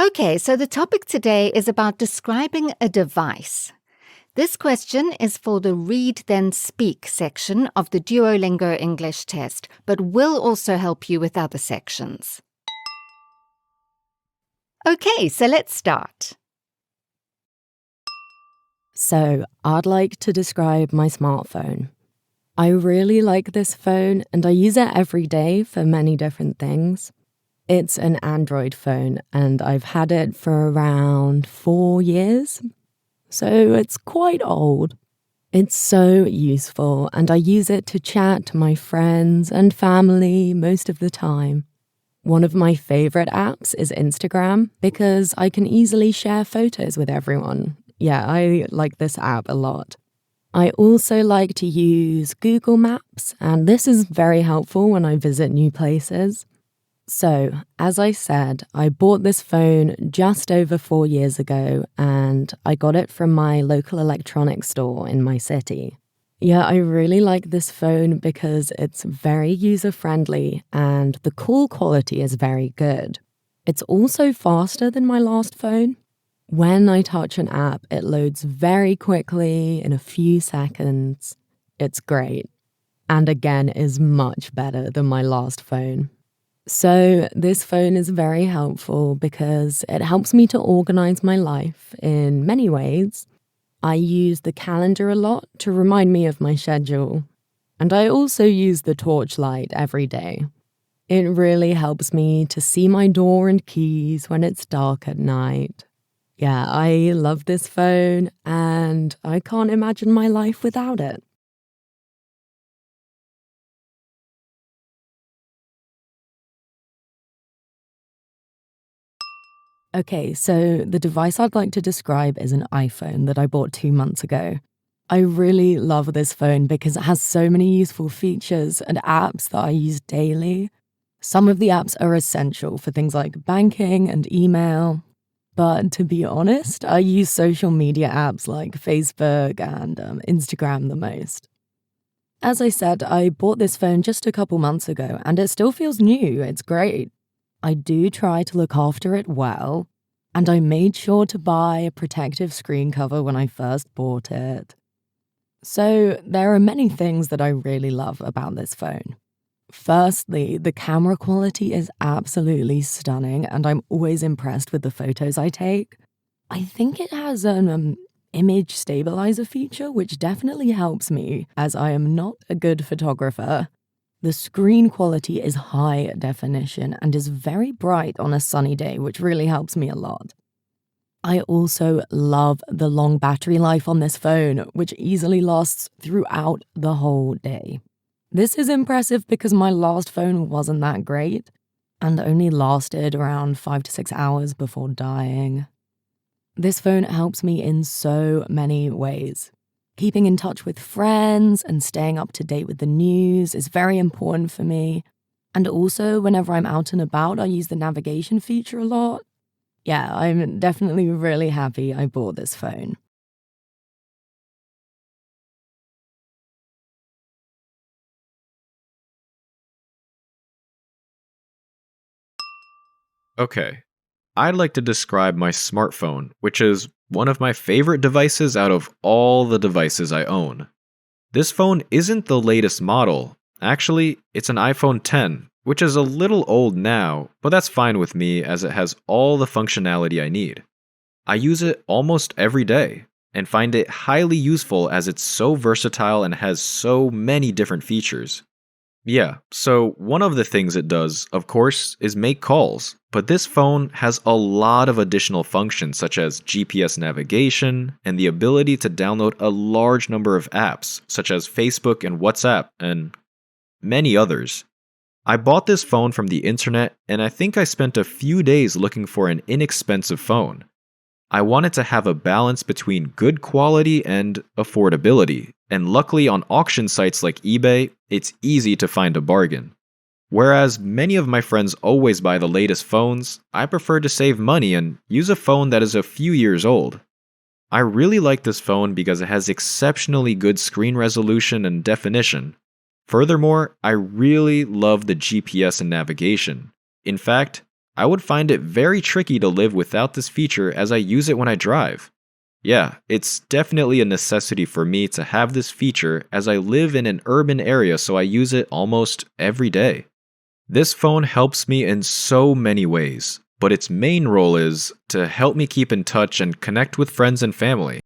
Okay, so the topic today is about describing a device. This question is for the Read Then Speak section of the Duolingo English Test, but will also help you with other sections. Okay, so let's start. So, I'd like to describe my smartphone. I really like this phone and I use it every day for many different things. It's an Android phone and I've had it for around 4 years, so it's quite old. It's so useful and I use it to chat to my friends and family most of the time. One of my favorite apps is Instagram because I can easily share photos with everyone. Yeah, I like this app a lot. I also like to use Google Maps, and this is very helpful when I visit new places. So, as I said, I bought this phone just over 4 years ago, and I got it from my local electronics store in my city. Yeah, I really like this phone because it's very user-friendly and the call quality is very good. It's also faster than my last phone. When I touch an app, it loads very quickly in a few seconds. It's great. And again, is much better than my last phone. So this phone is very helpful because it helps me to organize my life in many ways. I use the calendar a lot to remind me of my schedule. And I also use the torchlight every day. It really helps me to see my door and keys when it's dark at night. Yeah, I love this phone and I can't imagine my life without it. Okay, so the device I'd like to describe is an iPhone that I bought 2 months ago. I really love this phone because it has so many useful features and apps that I use daily. Some of the apps are essential for things like banking and email. But to be honest, I use social media apps like Facebook and Instagram the most. As I said, I bought this phone just a couple months ago and it still feels new. It's great. I do try to look after it well, and I made sure to buy a protective screen cover when I first bought it. So there are many things that I really love about this phone. Firstly, the camera quality is absolutely stunning, and I'm always impressed with the photos I take. I think it has an image stabilizer feature, which definitely helps me, as I am not a good photographer. The screen quality is high definition and is very bright on a sunny day, which really helps me a lot. I also love the long battery life on this phone, which easily lasts throughout the whole day. This is impressive because my last phone wasn't that great and only lasted around 5 to 6 hours before dying. This phone helps me in so many ways. Keeping in touch with friends and staying up to date with the news is very important for me. And also, whenever I'm out and about, I use the navigation feature a lot. Yeah, I'm definitely really happy I bought this phone. Okay, I'd like to describe my smartphone, which is one of my favorite devices out of all the devices I own. This phone isn't the latest model. Actually, it's an iPhone 10, which is a little old now, but that's fine with me as it has all the functionality I need. I use it almost every day and find it highly useful as it's so versatile and has so many different features. Yeah, so one of the things it does, of course, is make calls, but this phone has a lot of additional functions such as GPS navigation and the ability to download a large number of apps such as Facebook and WhatsApp and many others. I bought this phone from the internet and I think I spent a few days looking for an inexpensive phone. I wanted to have a balance between good quality and affordability, and luckily on auction sites like eBay, it's easy to find a bargain. Whereas many of my friends always buy the latest phones, I prefer to save money and use a phone that is a few years old. I really like this phone because it has exceptionally good screen resolution and definition. Furthermore, I really love the GPS and navigation. In fact, I would find it very tricky to live without this feature as I use it when I drive. Yeah, it's definitely a necessity for me to have this feature as I live in an urban area, so I use it almost every day. This phone helps me in so many ways, but its main role is to help me keep in touch and connect with friends and family.